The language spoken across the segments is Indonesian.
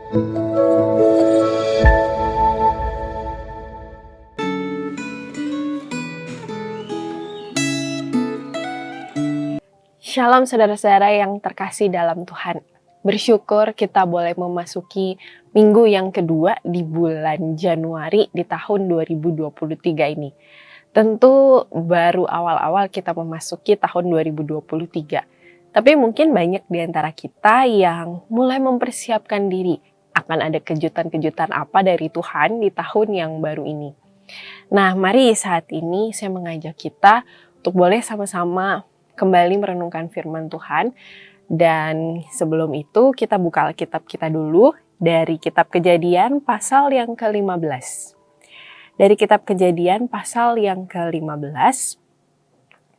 Shalom saudara-saudara yang terkasih dalam Tuhan. Bersyukur kita boleh memasuki minggu yang kedua di bulan Januari di tahun 2023 ini. Tentu baru awal-awal kita memasuki tahun 2023. Tapi mungkin banyak di antara kita yang mulai mempersiapkan diri akan ada kejutan-kejutan apa dari Tuhan di tahun yang baru ini. Nah, mari saat ini saya mengajak kita untuk boleh sama-sama kembali merenungkan firman Tuhan. Dan sebelum itu kita buka Alkitab kita dulu dari kitab Kejadian pasal yang ke-15. Dari kitab Kejadian pasal yang ke-15,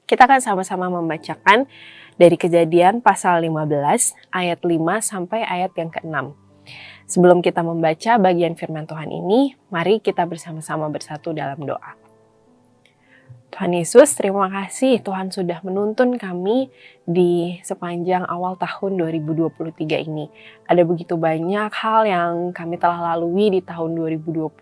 kita akan sama-sama membacakan dari Kejadian pasal 15 ayat 5 sampai ayat yang ke-6. Sebelum kita membaca bagian firman Tuhan ini, mari kita bersama-sama bersatu dalam doa. Tuhan Yesus, terima kasih Tuhan sudah menuntun kami di sepanjang awal tahun 2023 ini. Ada begitu banyak hal yang kami telah lalui di tahun 2022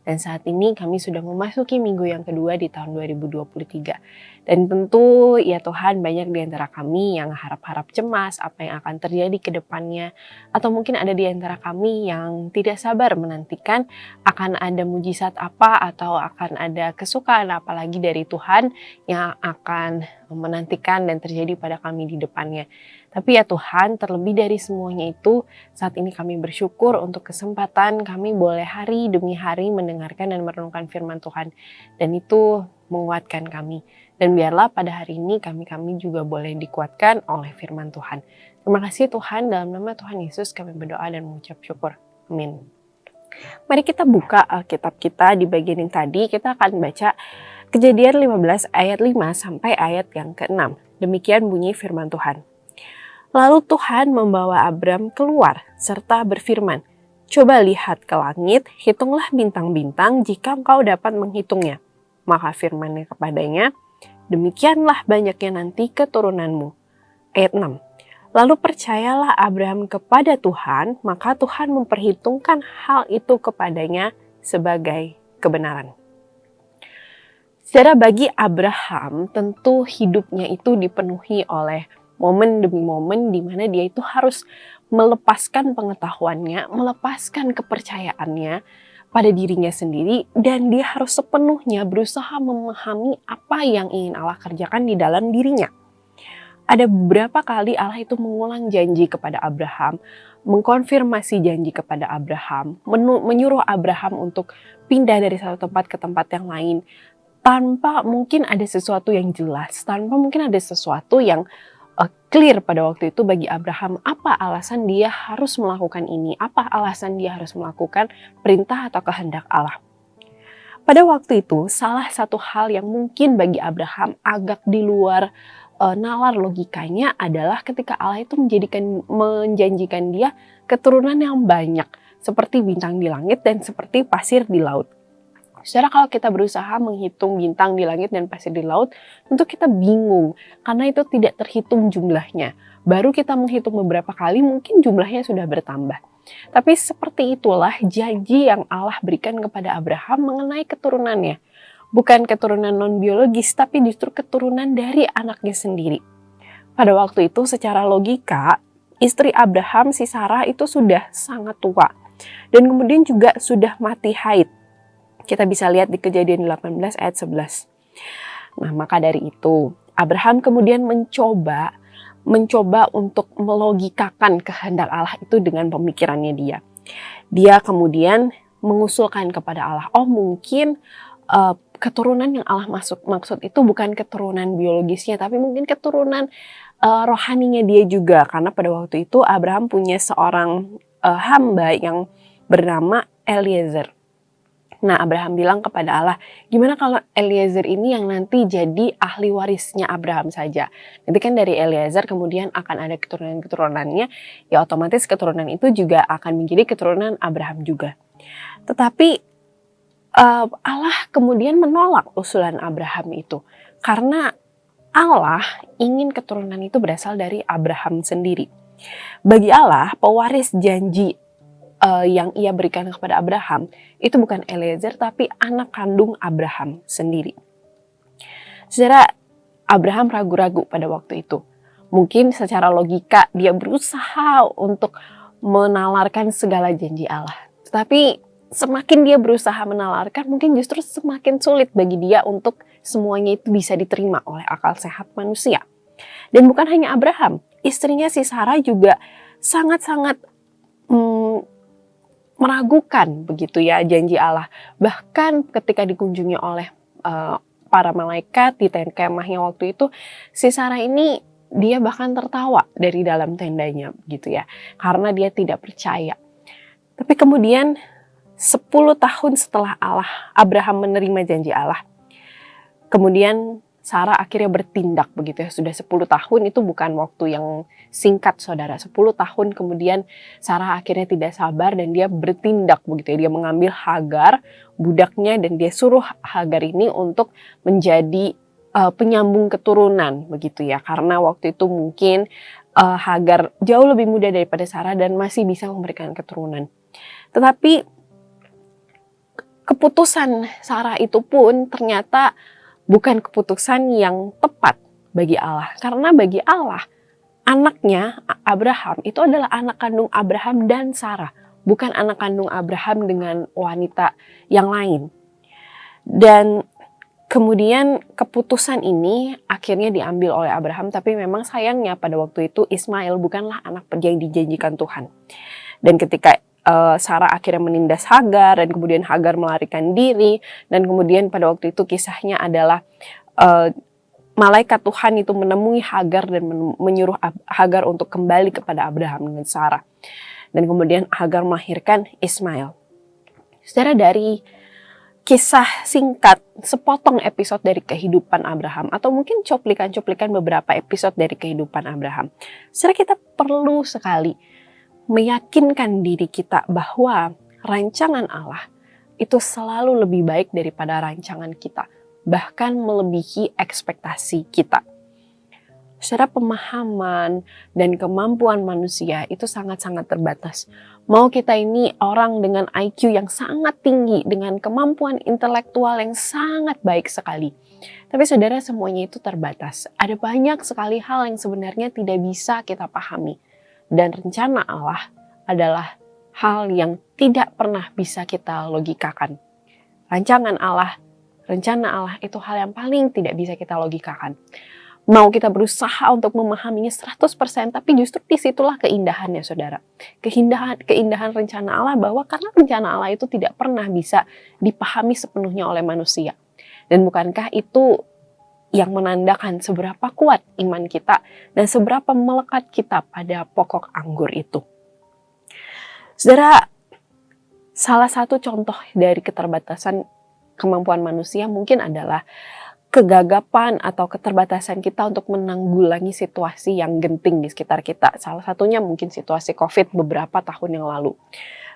dan saat ini kami sudah memasuki minggu yang kedua di tahun 2023. Dan tentu ya Tuhan, banyak di antara kami yang harap-harap cemas apa yang akan terjadi ke depannya, atau mungkin ada di antara kami yang tidak sabar menantikan akan ada mujizat apa atau akan ada kesukaan apalagi dari Tuhan yang akan menantikan dan terjadi pada kami di depannya. Tapi ya Tuhan, terlebih dari semuanya itu, saat ini kami bersyukur untuk kesempatan kami boleh hari demi hari mendengarkan dan merenungkan firman Tuhan. Dan itu menguatkan kami. Dan biarlah pada hari ini kami juga boleh dikuatkan oleh firman Tuhan. Terima kasih Tuhan, dalam nama Tuhan Yesus kami berdoa dan mengucap syukur. Amin. Mari kita buka Alkitab kita di bagian yang tadi. Kita akan baca Kejadian 15 ayat 5 sampai ayat yang ke-6. Demikian bunyi firman Tuhan. Lalu Tuhan membawa Abram keluar serta berfirman, "Coba lihat ke langit, hitunglah bintang-bintang jika engkau dapat menghitungnya." Maka firman-Nya kepadanya, "Demikianlah banyaknya nanti keturunanmu." Ayat 6. Lalu percayalah Abraham kepada Tuhan, maka Tuhan memperhitungkan hal itu kepadanya sebagai kebenaran. Secara bagi Abraham, tentu hidupnya itu dipenuhi oleh momen demi momen di mana dia itu harus melepaskan pengetahuannya, melepaskan kepercayaannya pada dirinya sendiri, dan dia harus sepenuhnya berusaha memahami apa yang ingin Allah kerjakan di dalam dirinya. Ada beberapa kali Allah itu mengulang janji kepada Abraham, mengkonfirmasi janji kepada Abraham, menyuruh Abraham untuk pindah dari satu tempat ke tempat yang lain, tanpa mungkin ada sesuatu yang jelas, tanpa mungkin ada sesuatu yang clear pada waktu itu bagi Abraham apa alasan dia harus melakukan ini, apa alasan dia harus melakukan perintah atau kehendak Allah. Pada waktu itu, salah satu hal yang mungkin bagi Abraham agak di luar nalar logikanya adalah ketika Allah itu menjanjikan dia keturunan yang banyak, seperti bintang di langit dan seperti pasir di laut. Secara kalau kita berusaha menghitung bintang di langit dan pasir di laut, tentu kita bingung karena itu tidak terhitung jumlahnya. Baru kita menghitung beberapa kali mungkin jumlahnya sudah bertambah. Tapi seperti itulah janji yang Allah berikan kepada Abraham mengenai keturunannya. Bukan keturunan non-biologis, tapi justru keturunan dari anaknya sendiri. Pada waktu itu secara logika, istri Abraham si Sarah itu sudah sangat tua. Dan kemudian juga sudah mati haid. Kita bisa lihat di Kejadian 18 ayat 11. Nah, maka dari itu, Abraham kemudian mencoba untuk melogikakan kehendak Allah itu dengan pemikirannya dia. Dia kemudian mengusulkan kepada Allah, mungkin keturunan yang Allah maksud itu bukan keturunan biologisnya, tapi mungkin keturunan rohaninya dia juga. Karena pada waktu itu Abraham punya seorang hamba yang bernama Eliezer. Nah, Abraham bilang kepada Allah, gimana kalau Eliezer ini yang nanti jadi ahli warisnya Abraham saja? Nanti kan dari Eliezer kemudian akan ada keturunan-keturunannya, ya otomatis keturunan itu juga akan menjadi keturunan Abraham juga. Tetapi Allah kemudian menolak usulan Abraham itu, karena Allah ingin keturunan itu berasal dari Abraham sendiri. Bagi Allah, pewaris janji yang ia berikan kepada Abraham itu bukan Eliezer tapi anak kandung Abraham sendiri. Saudara, Abraham ragu-ragu pada waktu itu. Mungkin secara logika dia berusaha untuk menalarkan segala janji Allah. Tetapi semakin dia berusaha menalarkan, mungkin justru semakin sulit bagi dia untuk semuanya itu bisa diterima oleh akal sehat manusia. Dan bukan hanya Abraham, istrinya si Sarah juga sangat-sangat meragukan begitu ya janji Allah. Bahkan ketika dikunjungi oleh para malaikat di tenda kemahnya waktu itu, si Sarah ini dia bahkan tertawa dari dalam tendanya gitu ya, karena dia tidak percaya. Tapi kemudian 10 tahun setelah Abraham menerima janji Allah, kemudian Sarah akhirnya bertindak begitu ya. Sudah 10 tahun itu bukan waktu yang singkat saudara. 10 tahun kemudian Sarah akhirnya tidak sabar dan dia bertindak begitu ya. Dia mengambil Hagar, budaknya, dan dia suruh Hagar ini untuk menjadi penyambung keturunan begitu ya. Karena waktu itu mungkin Hagar jauh lebih muda daripada Sarah dan masih bisa memberikan keturunan. Tetapi keputusan Sarah itu pun ternyata bukan keputusan yang tepat bagi Allah. Karena bagi Allah, anaknya Abraham itu adalah anak kandung Abraham dan Sarah. Bukan anak kandung Abraham dengan wanita yang lain. Dan kemudian keputusan ini akhirnya diambil oleh Abraham. Tapi memang sayangnya pada waktu itu Ismail bukanlah anak yang dijanjikan Tuhan. Dan ketika Sarah akhirnya menindas Hagar dan kemudian Hagar melarikan diri, dan kemudian pada waktu itu kisahnya adalah malaikat Tuhan itu menemui Hagar dan menyuruh Hagar untuk kembali kepada Abraham dengan Sarah, dan kemudian Hagar melahirkan Ismail. Saudara, dari kisah singkat sepotong episode dari kehidupan Abraham atau mungkin cuplikan-cuplikan beberapa episode dari kehidupan Abraham, saudara, kita perlu sekali meyakinkan diri kita bahwa rancangan Allah itu selalu lebih baik daripada rancangan kita, bahkan melebihi ekspektasi kita. Secara pemahaman dan kemampuan manusia itu sangat-sangat terbatas. Mau kita ini orang dengan IQ yang sangat tinggi, dengan kemampuan intelektual yang sangat baik sekali. Tapi saudara, semuanya itu terbatas. Ada banyak sekali hal yang sebenarnya tidak bisa kita pahami. Dan rencana Allah adalah hal yang tidak pernah bisa kita logikakan. Rencana Allah itu hal yang paling tidak bisa kita logikakan. Mau kita berusaha untuk memahaminya 100%, tapi justru disitulah keindahannya saudara. Keindahan rencana Allah, bahwa karena rencana Allah itu tidak pernah bisa dipahami sepenuhnya oleh manusia. Dan bukankah itu yang menandakan seberapa kuat iman kita dan seberapa melekat kita pada pokok anggur itu. Saudara, salah satu contoh dari keterbatasan kemampuan manusia mungkin adalah kegagapan atau keterbatasan kita untuk menanggulangi situasi yang genting di sekitar kita. Salah satunya mungkin situasi COVID beberapa tahun yang lalu.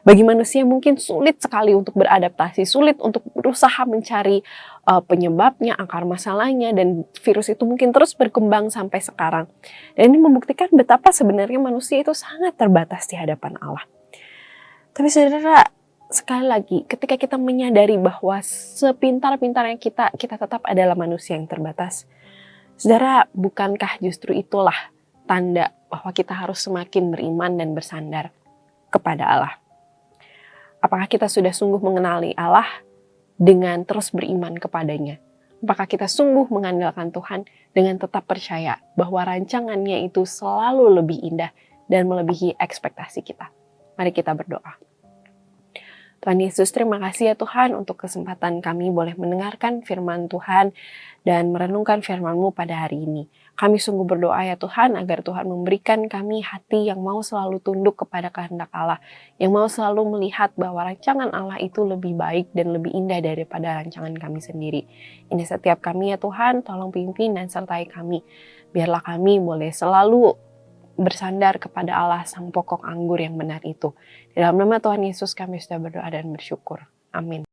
Bagi manusia mungkin sulit sekali untuk beradaptasi, sulit untuk berusaha mencari penyebabnya, akar masalahnya, dan virus itu mungkin terus berkembang sampai sekarang. Dan ini membuktikan betapa sebenarnya manusia itu sangat terbatas di hadapan Allah. Tapi saudara, sekali lagi, ketika kita menyadari bahwa sepintar-pintarnya kita tetap adalah manusia yang terbatas. Saudara, bukankah justru itulah tanda bahwa kita harus semakin beriman dan bersandar kepada Allah? Apakah kita sudah sungguh mengenali Allah dengan terus beriman kepadanya? Apakah kita sungguh mengandalkan Tuhan dengan tetap percaya bahwa rancangannya itu selalu lebih indah dan melebihi ekspektasi kita? Mari kita berdoa. Tuhan Yesus, terima kasih ya Tuhan untuk kesempatan kami boleh mendengarkan firman Tuhan dan merenungkan firman-Mu pada hari ini. Kami sungguh berdoa ya Tuhan agar Tuhan memberikan kami hati yang mau selalu tunduk kepada kehendak Allah, yang mau selalu melihat bahwa rancangan Allah itu lebih baik dan lebih indah daripada rancangan kami sendiri. Ini setiap kami ya Tuhan, tolong pimpin dan sertai kami. Biarlah kami boleh selalu bersandar kepada Allah, sang pokok anggur yang benar itu. Di dalam nama Tuhan Yesus kami sudah berdoa dan bersyukur. Amin.